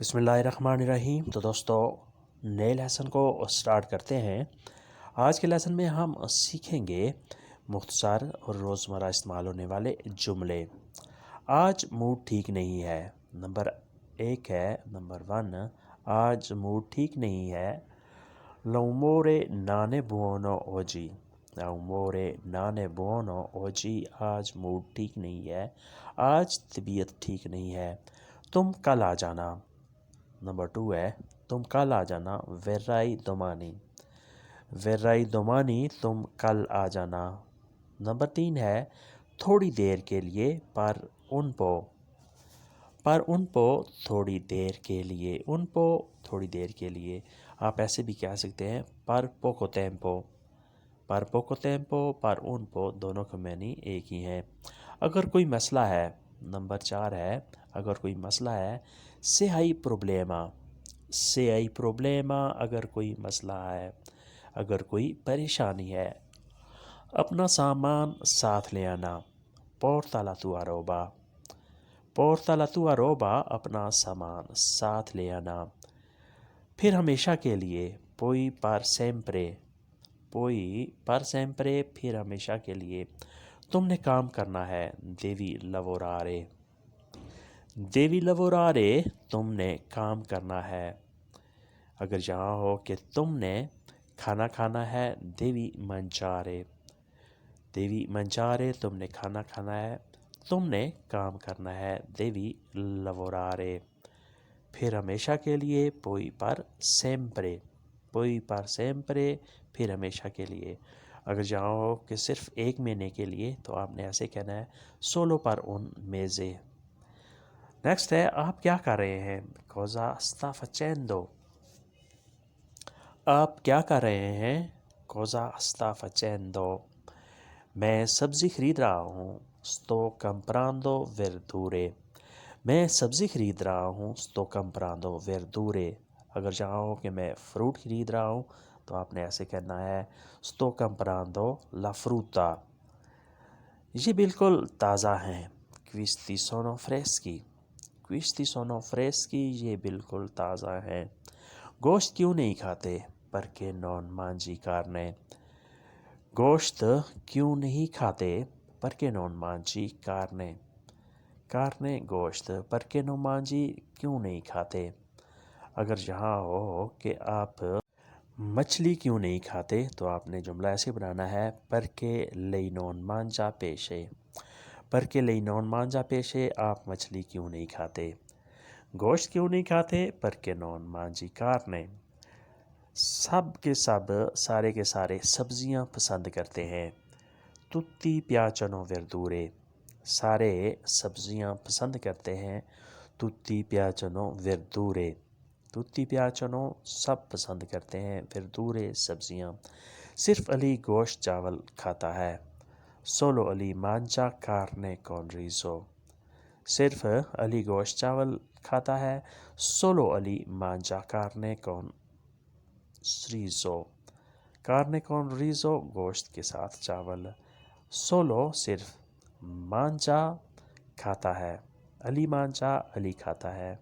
بسم اللہ الرحمن الرحیم۔ تو دوستو نئے لیسن کو سٹارٹ کرتے ہیں۔ آج کے لیسن میں ہم سیکھیں گے مختصر اور روزمرہ استعمال ہونے والے جملے۔ آج موڈ ٹھیک نہیں ہے۔ نمبر 1 ہے، نمبر 1، آج موڈ ٹھیک نہیں ہے۔ L'umore non è buono oggi۔ L'umore non è buono oggi۔ آج موڈ ٹھیک نہیں ہے، آج طبیعت ٹھیک نہیں ہے۔ تم کل آ جانا۔ نمبر 2 ہے، تم کل آ جانا۔ Verrai domani۔ Verrai domani، تم کل آ جانا۔ نمبر 3 ہے، تھوڑی دیر کے لیے، پر un po۔ پر un po، تھوڑی دیر کے لیے۔ Un po، تھوڑی دیر کے لیے۔ آپ ایسے بھی کہہ سکتے ہیں per poco tempo۔ پر poco tempo، پر un po، دونوں کا معنی ایک ہی ہیں۔ اگر کوئی مسئلہ ہے، نمبر 4 ہے، اگر کوئی مسئلہ ہے، se hai problema۔ Se hai problema، اگر کوئی مسئلہ ہے، اگر کوئی پریشانی ہے۔ اپنا سامان ساتھ لے آنا۔ Porta la tua roba۔ Porta la tua roba، اپنا سامان ساتھ لے آنا۔ پھر ہمیشہ کے لیے، poi per sempre۔ poi per sempre، پھر ہمیشہ کے لیے۔ تم نے کام کرنا ہے، devi lavorare۔ devi lavorare، تم نے کام کرنا ہے۔ اگر یہاں ہو کہ تم نے کھانا کھانا ہے، devi mangiare۔ devi mangiare، تم نے کھانا کھانا ہے۔ تم نے کام کرنا ہے، devi lavorare۔ پھر ہمیشہ کے لیے، poi per sempre۔ poi per sempre، پھر ہمیشہ کے لیے۔ اگر یہاں ہو کہ صرف ایک مہینے کے لیے، تو آپ نے ایسے کہنا ہے solo per un mese۔ Next ہے، آپ کیا کر رہے ہیں؟ Cosa sta facendo۔ آپ کیا کر رہے ہیں؟ Cosa sta facendo۔ میں سبزی خرید رہا ہوں۔ Sto comprando verdure۔ میں سبزی خرید رہا ہوں۔ Sto comprando verdure۔ اگر یہاں ہو کہ میں فروٹ خرید رہا ہوں، تو آپ نے ایسے کہنا ہے Sto comprando la frutta۔ یہ بالکل تازہ ہیں۔ Questi sono freschi۔ Questi sono freschi، یہ بالکل تازہ ہیں۔ گوشت کیوں نہیں کھاتے؟ Perché non mangi carne۔ گوشت کیوں نہیں کھاتے؟ Perché non mangi carne۔ carne، گوشت۔ Perché non mangi، کیوں نہیں کھاتے۔ اگر یہاں ہو کہ آپ مچھلی کیوں نہیں کھاتے، تو آپ نے جملہ ایسے بنانا ہے Perché lei non mangia pesce۔ Perché lei non mangia pesce، آپ مچھلی کیوں نہیں کھاتے۔ گوشت کیوں نہیں کھاتے؟ Perché non mangi carne۔ سب کے سب، سارے کے سارے سبزیاں پسند کرتے ہیں۔ Tutti piacciono verdure۔ سارے سبزیاں پسند کرتے ہیں۔ Tutti piacciono verdure۔ Tutti piacciono، سب پسند کرتے ہیں۔ Verdure، سبزیاں۔ صرف علی گوشت چاول کھاتا ہے۔ Solo علی mangia carne con riso۔ صرف علی گوشت چاول کھاتا ہے۔ Solo علی mangia carne con riso۔ carne con riso، گوشت کے ساتھ چاول۔ Solo صرف، mangia کھاتا ہے۔ علی mangia، علی کھاتا ہے۔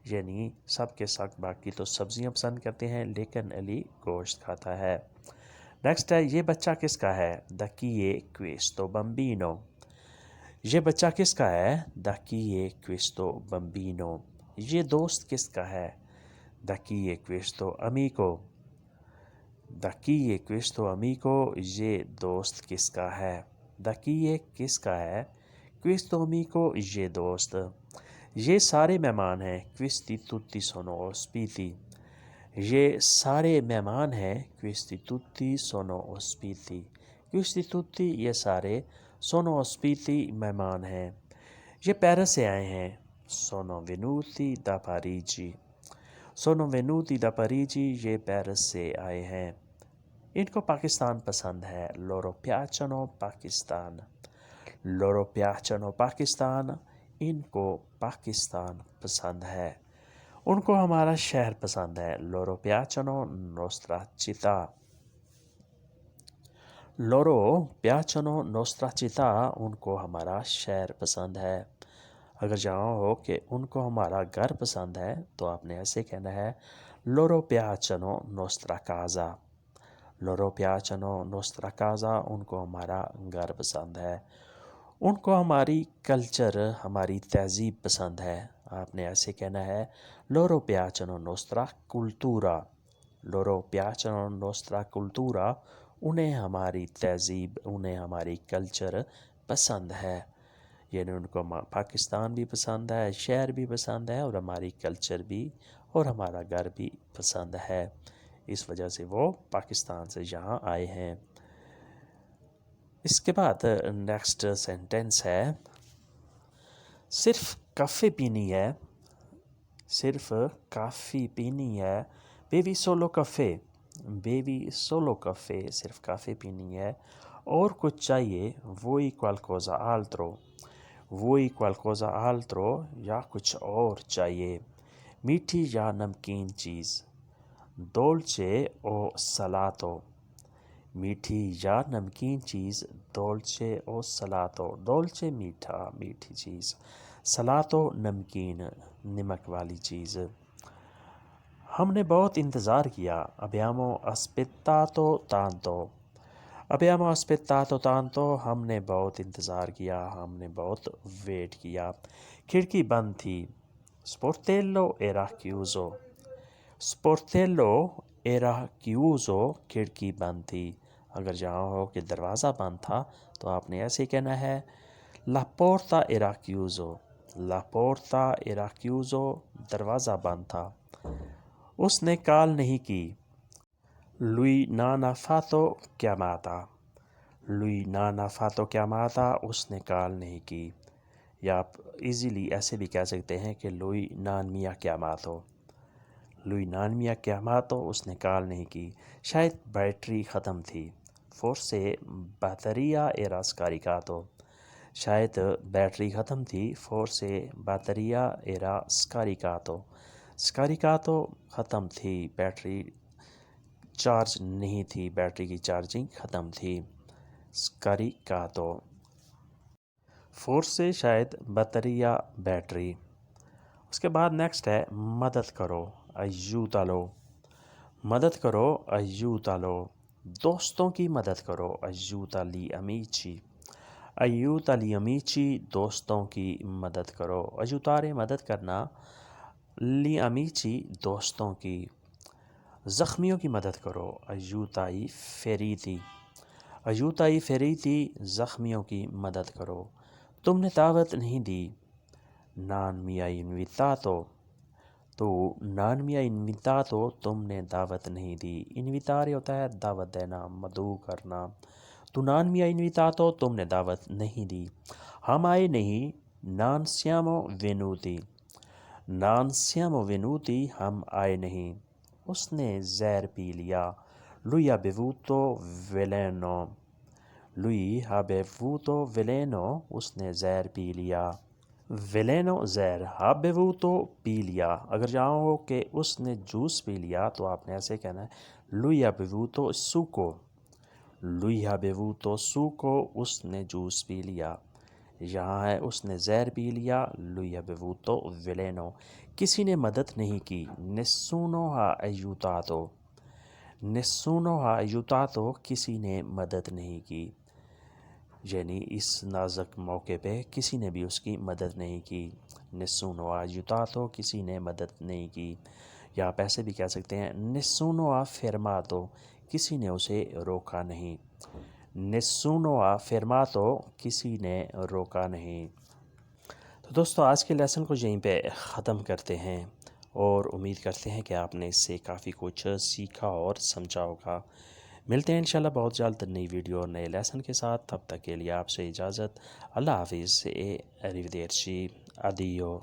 یعنی سب کے ساتھ باقی تو سبزیاں پسند کرتے ہیں، لیکن علی گوشت کھاتا ہے۔ نیکسٹ ہے، یہ بچہ کس کا ہے؟ Da chi è questo bambino۔ یہ بچہ کس کا ہے؟ Da chi è questo bambino۔ یہ دوست کس کا ہے؟ Da chi è questo amico۔ Da chi è questo amico، یہ دوست کس کا ہے؟ Da chi è کس کا ہے؟ Questo amico، یہ دوست۔ یہ سارے مہمان ہیں۔ Questi tutti sono ospiti۔ یہ سارے مہمان ہیں۔ Questi tutti sono ospiti۔ Questi tutti، یہ سارے، sono ospiti، مہمان ہیں۔ یہ پیرس سے آئے ہیں۔ Sono venuti da Parigi۔ Sono venuti da Parigi، یہ پیرس سے آئے ہیں۔ ان کو پاکستان پسند ہے۔ Loro piacciono Pakistan۔ Loro piacciono Pakistan، ان کو پاکستان پسند ہے۔ ان کو ہمارا شہر پسند ہے۔ Loro piacciono nostra città۔ Loro piacciono nostra città، ان کو ہمارا شہر پسند ہے۔ اگر جہاں ہو کہ ان کو ہمارا گھر پسند ہے تو آپ نے ایسے کہنا ہے loro piacciono nostra casa. loro piacciono nostra casa، ان کو ہمارا گھر پسند ہے. ان کو ہماری کلچر، ہماری تہذیب پسند ہے. آپ نے ایسے کہنا ہے loro piacciono nostra cultura. loro piacciono nostra cultura، انہیں ہماری تہذیب، انہیں ہماری کلچر پسند ہے. یعنی ان کو پاکستان بھی پسند ہے، شہر بھی پسند ہے، اور ہماری کلچر بھی اور ہمارا گھر بھی پسند ہے. اس وجہ سے وہ پاکستان سے یہاں آئے ہیں. اس کے بعد نیکسٹ سینٹینس ہے صرف کافی پینی ہے. صرف کافی پینی ہے. بیوی سولو کافے. بیوی سولو کافے، صرف کافی پینی ہے. اور کچھ چاہیے، وہی qualcosa altro. وہی qualcosa altro، یا کچھ اور چاہیے. میٹھی یا نمکین چیز. dolce o salato. میٹھی یا نمکین چیز. dolce o salato. dolce میٹھا، میٹھی چیز. salato نمکین، نمک والی چیز. ہم نے بہت انتظار کیا. abbiamo aspettato tanto. abbiamo aspettato tanto، ہم نے بہت انتظار کیا، ہم نے بہت ویٹ کیا. کھڑکی بند تھی. sportello era chiuso. sportello era chiuso، کھڑکی بند تھی. اگر جہاں ہو کہ دروازہ بند تھا تو آپ نے ایسے کہنا ہے la porta era chiuso. la porta era chiuso، دروازہ بند تھا. اس نے کال نہیں کی. lui non ha fatto chiamata. lui non ha fatto chiamata، اس نے کال نہیں کی. یا آپ ایزیلی ایسے بھی کہہ سکتے ہیں کہ lui non mi ha chiamato. lui non mi ha chiamato، اس نے کال نہیں کی. شاید بیٹری ختم تھی. forse batteria era scaricato. شاید بیٹری ختم تھی. forse batteria era scaricato. scaricato ختم تھی، بیٹری چارج نہیں تھی، بیٹری کی چارجنگ ختم تھی. scaricato. forse شاید، batteria بیٹری. اس کے بعد نیکسٹ ہے مدد کرو. aiutalo. مدد کرو. aiutalo. دوستوں کی مدد کرو. aiuta gli amici. aiuta gli amici، دوستوں کی مدد کرو. aiutare مدد کرنا. gli amici دوستوں کی. زخمیوں کی مدد کرو. aiuta i feriti. aiuta i feriti، زخمیوں کی مدد کرو. تم نے دعوت نہیں دی. non mi hai invitato. تو non mi hai invitato، تم نے دعوت نہیں دی. invitare ہوتا ہے دعوت دینا، مدعو کرنا. تو non mi hai invitato، تم نے دعوت نہیں دی. ہم آئے نہیں. non siamo venuti. non siamo venuti، ہم آئے نہیں. اس نے زہر پی لیا. lui ha bevuto veleno. lui ha bevuto veleno، اس نے زہر پی لیا. veleno زہر. ha bevuto پی لیا. اگر جہاں ہو کہ اس نے جوس پی لیا تو آپ نے ایسے کہنا ہے lui ha bevuto succo. lui ha bevuto succo، اس نے جوس پی لیا. یہاں ہے اس نے زہر پی لیا. lui ha bevuto veleno. کسی نے مدد نہیں کی. nessuno ha aiutato. nessuno ha aiutato، کسی نے مدد نہیں کی. یعنی اس نازک موقع پہ کسی نے بھی اس کی مدد نہیں کی. nessuno ha aiutato، کسی نے مدد نہیں کی. یا آپ ایسے بھی کہہ سکتے ہیں nessuno ha fermato، کسی نے اسے روکا نہیں. nessuno ha fermato، کسی نے روکا نہیں. تو دوستو آج کے لیسن کو یہیں پہ ختم کرتے ہیں، اور امید کرتے ہیں کہ آپ نے اس سے کافی کچھ سیکھا اور سمجھا ہوگا. ملتے ہیں انشاءاللہ بہت جلد نئی ویڈیو اور نئے لیسن کے ساتھ. تب تک کے لیے آپ سے اجازت. اللہ حافظ. arrivederci. addio.